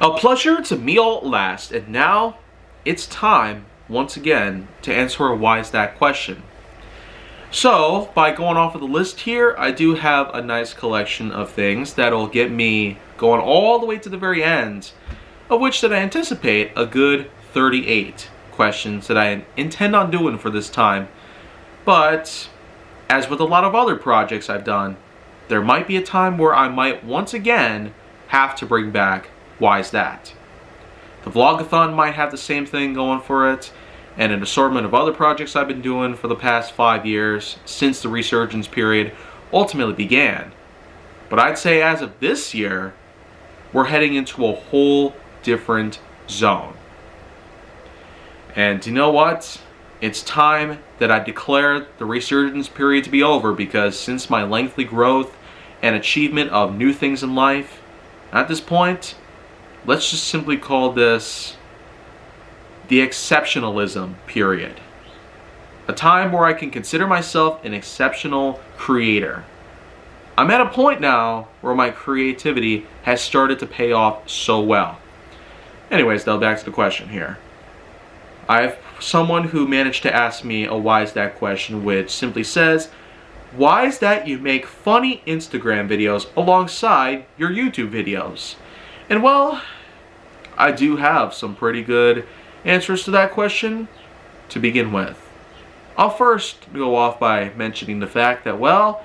A pleasure to me all at last, and now it's time, once again, to answer a Why Is That question. So, by going off of the list here, I do have a nice collection of things that'll get me going all the way to the very end, of which that I anticipate a good 38 questions that I intend on doing for this time. But, as with a lot of other projects I've done, there might be a time where I might once again have to bring back Why Is That? The Vlogathon might have the same thing going for it, and an assortment of other projects I've been doing for the past 5 years since the resurgence period ultimately began. But I'd say as of this year, we're heading into a whole different zone. And you know what? It's time that I declare the resurgence period to be over, because since my lengthy growth and achievement of new things in life, at this point, let's just simply call this the exceptionalism period. A time where I can consider myself an exceptional creator. I'm at a point now where my creativity has started to pay off so well. Anyways, though, back to the question here. I have someone who managed to ask me a Why Is That question, which simply says, why is that you make funny Instagram videos alongside your YouTube videos? And well, I do have some pretty good answers to that question to begin with. I'll first go off by mentioning the fact that, well,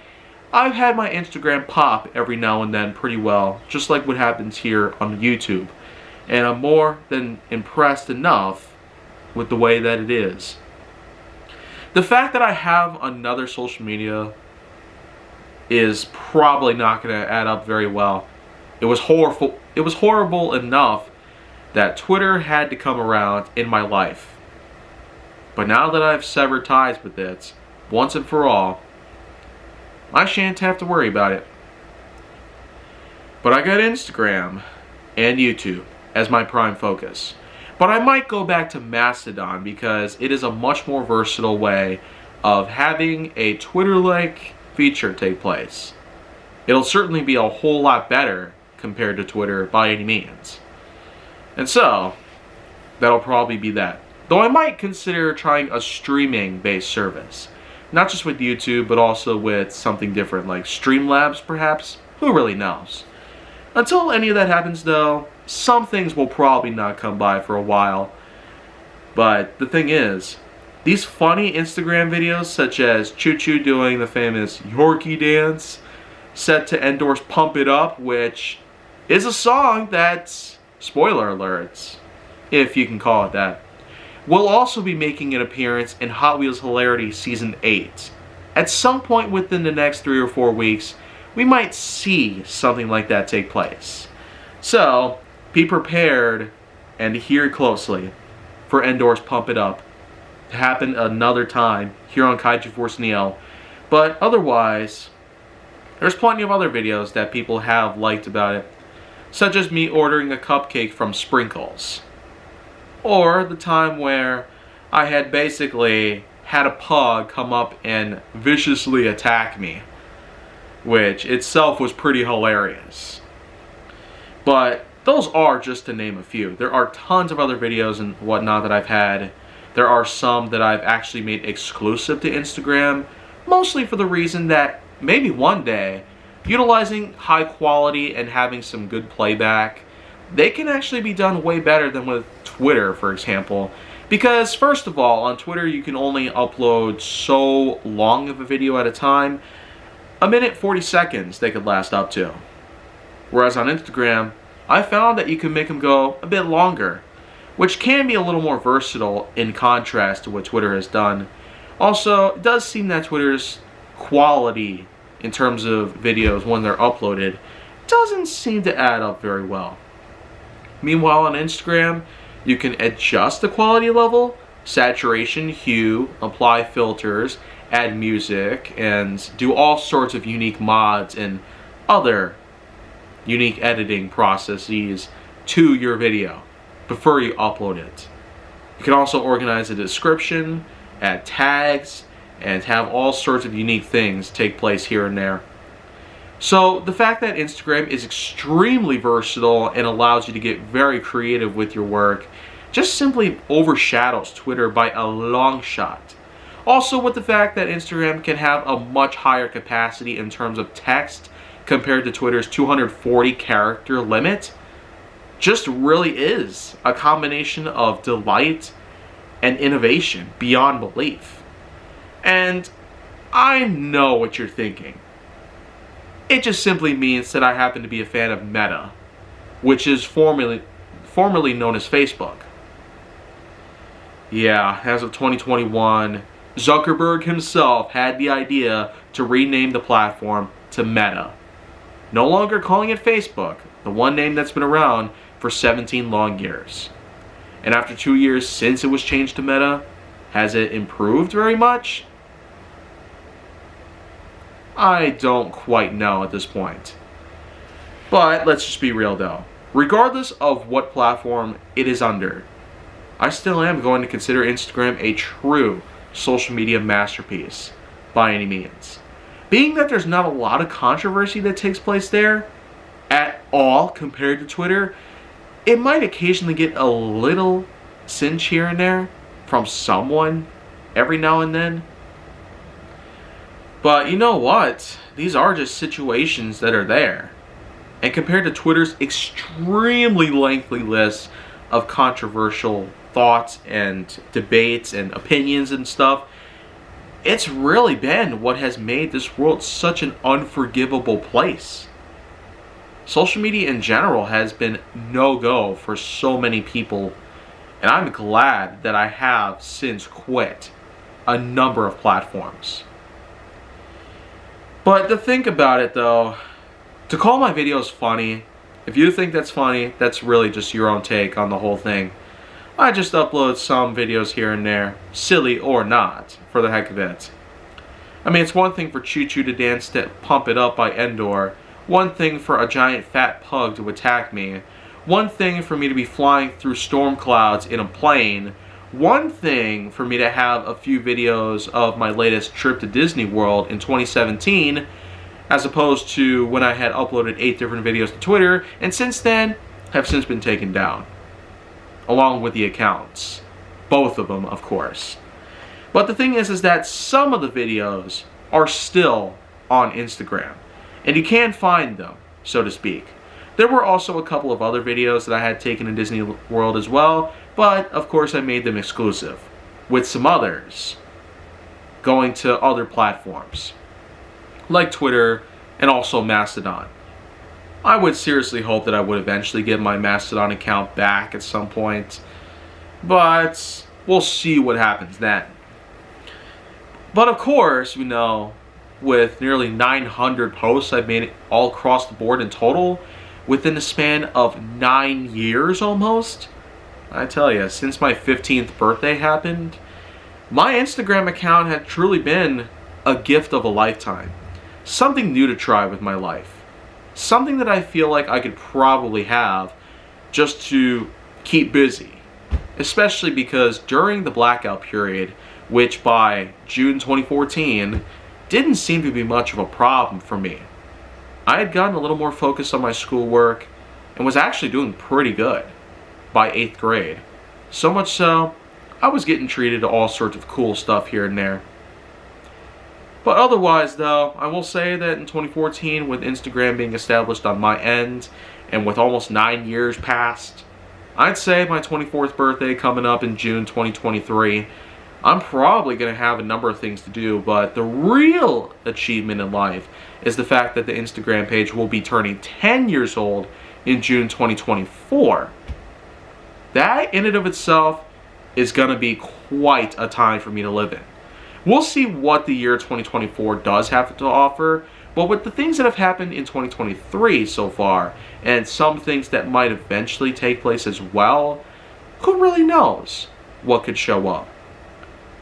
I've had my Instagram pop every now and then pretty well, just like what happens here on YouTube. And I'm more than impressed enough with the way that it is. The fact that I have another social media is probably not going to add up very well. It was horrible enough that Twitter had to come around in my life. But now that I've severed ties with it, once and for all, I shan't have to worry about it. But I got Instagram and YouTube as my prime focus. But I might go back to Mastodon because it is a much more versatile way of having a Twitter-like feature take place. It'll certainly be a whole lot better compared to Twitter by any means. And so, that'll probably be that. Though I might consider trying a streaming-based service. Not just with YouTube, but also with something different like Streamlabs perhaps. Who really knows? Until any of that happens though, some things will probably not come by for a while. But the thing is, these funny Instagram videos such as Choo Choo doing the famous Yorkie dance, set to endorse Pump It Up, which is a song that's, spoiler alerts, if you can call it that, will also be making an appearance in Hot Wheels Hilarity Season 8. At some point within the next 3 or 4 weeks, we might see something like that take place. So, be prepared and hear closely for Endorse Pump It Up to happen another time here on Kaiju Force Neo. But otherwise, there's plenty of other videos that people have liked about it, such as me ordering a cupcake from Sprinkles. Or the time where I had basically had a pug come up and viciously attack me, which itself was pretty hilarious. But those are just to name a few. There are tons of other videos and whatnot that I've had. There are some that I've actually made exclusive to Instagram, mostly for the reason that maybe one day, utilizing high quality and having some good playback, they can actually be done way better than with Twitter, for example. Because first of all, on Twitter you can only upload so long of a video at a time. A minute 40 seconds they could last up to. Whereas on Instagram, I found that you can make them go a bit longer, which can be a little more versatile in contrast to what Twitter has done. Also, it does seem that Twitter's quality in terms of videos when they're uploaded doesn't seem to add up very well. Meanwhile, on Instagram, you can adjust the quality level, saturation, hue, apply filters, add music, and do all sorts of unique mods and other unique editing processes to your video before you upload it. You can also organize a description, add tags, and have all sorts of unique things take place here and there. So the fact that Instagram is extremely versatile and allows you to get very creative with your work just simply overshadows Twitter by a long shot. Also, with the fact that Instagram can have a much higher capacity in terms of text compared to Twitter's 240 character limit, just really is a combination of delight and innovation beyond belief. And I know what you're thinking. It just simply means that I happen to be a fan of Meta, which is formerly known as Facebook. Yeah, as of 2021, Zuckerberg himself had the idea to rename the platform to Meta. No longer calling it Facebook, the one name that's been around for 17 long years. And after 2 years since it was changed to Meta, has it improved very much? I don't quite know at this point. But let's just be real though. Regardless of what platform it is under, I still am going to consider Instagram a true social media masterpiece by any means. Being that there's not a lot of controversy that takes place there at all compared to Twitter, it might occasionally get a little singe here and there from someone every now and then. But you know what? These are just situations that are there. And compared to Twitter's extremely lengthy list of controversial thoughts and debates and opinions and stuff, it's really been what has made this world such an unforgivable place. Social media in general has been no-go for so many people, and I'm glad that I have since quit a number of platforms. But to think about it though, to call my videos funny, if you think that's funny, that's really just your own take on the whole thing. I just upload some videos here and there, silly or not, for the heck of it. I mean, it's one thing for Choo Choo to dance to Pump It Up by Endor, one thing for a giant fat pug to attack me, one thing for me to be flying through storm clouds in a plane, one thing for me to have a few videos of my latest trip to Disney World in 2017, as opposed to when I had uploaded 8 different videos to Twitter, and since then have since been taken down, along with the accounts. Both of them, of course. But the thing is that some of the videos are still on Instagram, and you can find them, so to speak. There were also a couple of other videos that I had taken in Disney World as well, but of course I made them exclusive, with some others going to other platforms, like Twitter and also Mastodon. I would seriously hope that I would eventually get my Mastodon account back at some point, but we'll see what happens then. But of course, you know, with nearly 900 posts I've made all across the board in total, within the span of 9 years almost, I tell you, since my 15th birthday happened, my Instagram account had truly been a gift of a lifetime. Something new to try with my life. Something that I feel like I could probably have just to keep busy. Especially because during the blackout period, which by June 2014 didn't seem to be much of a problem for me, I had gotten a little more focused on my schoolwork and was actually doing pretty good by 8th grade. So much so, I was getting treated to all sorts of cool stuff here and there. But otherwise though, I will say that in 2014, with Instagram being established on my end, and with almost 9 years past, I'd say my 24th birthday coming up in June 2023, I'm probably going to have a number of things to do, but the real achievement in life is the fact that the Instagram page will be turning 10 years old in June 2024. That in and of itself is going to be quite a time for me to live in. We'll see what the year 2024 does have to offer, but with the things that have happened in 2023 so far, and some things that might eventually take place as well, who really knows what could show up?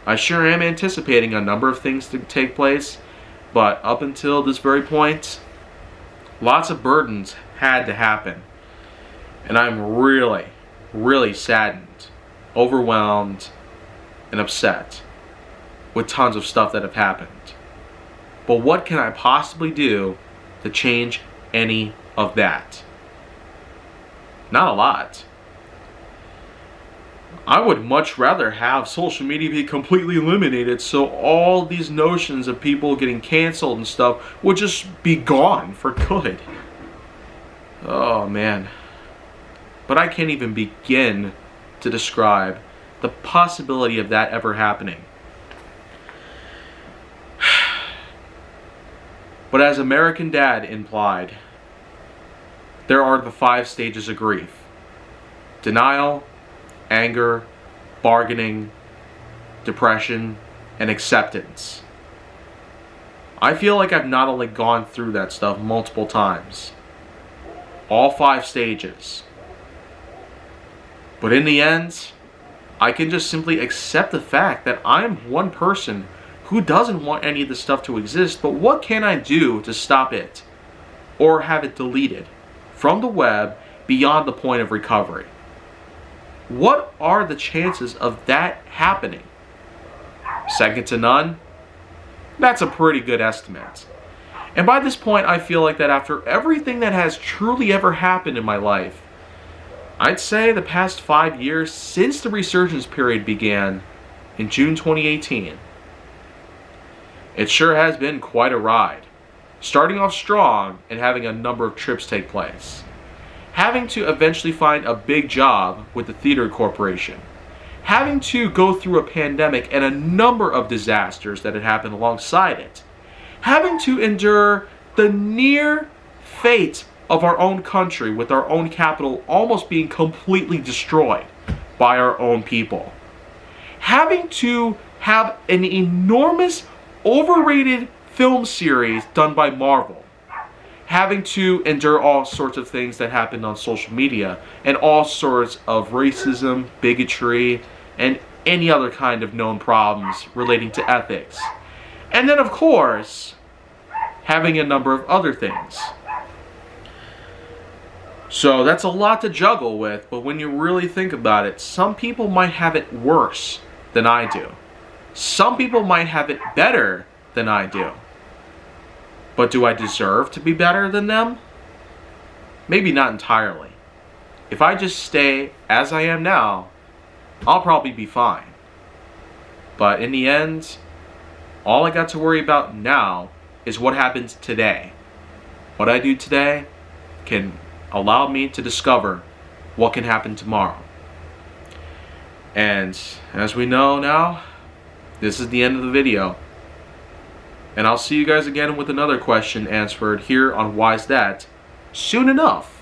I sure am anticipating a number of things to take place, but up until this very point, lots of burdens had to happen. And I'm really, really saddened, overwhelmed, and upset with tons of stuff that have happened. But what can I possibly do to change any of that. Not a lot. I would much rather have social media be completely eliminated so all these notions of people getting canceled and stuff would just be gone for good. Oh man. But I can't even begin to describe the possibility of that ever happening. But as American Dad implied, there are the 5 stages of grief: denial, anger, bargaining, depression, and acceptance. I feel like I've not only gone through that stuff multiple times, all 5 stages, but in the end, I can just simply accept the fact that I'm one person who doesn't want any of this stuff to exist, but what can I do to stop it or have it deleted from the web beyond the point of recovery? What are the chances of that happening? Second to none? That's a pretty good estimate. And by this point, I feel like that after everything that has truly ever happened in my life, I'd say the past 5 years since the resurgence period began in June 2018, it sure has been quite a ride. Starting off strong and having a number of trips take place. Having to eventually find a big job with the theater corporation. Having to go through a pandemic and a number of disasters that had happened alongside it. Having to endure the near fate of our own country with our own capital almost being completely destroyed by our own people. Having to have an enormous overrated film series done by Marvel. Having to endure all sorts of things that happened on social media and all sorts of racism, bigotry, and any other kind of known problems relating to ethics. And then, of course, having a number of other things. So that's a lot to juggle with, but when you really think about it, some people might have it worse than I do. Some people might have it better than I do. But do I deserve to be better than them? Maybe not entirely. If I just stay as I am now, I'll probably be fine. But in the end, all I got to worry about now is what happens today. What I do today can allow me to discover what can happen tomorrow. And as we know now, this is the end of the video. And I'll see you guys again with another question answered here on Why's That soon enough.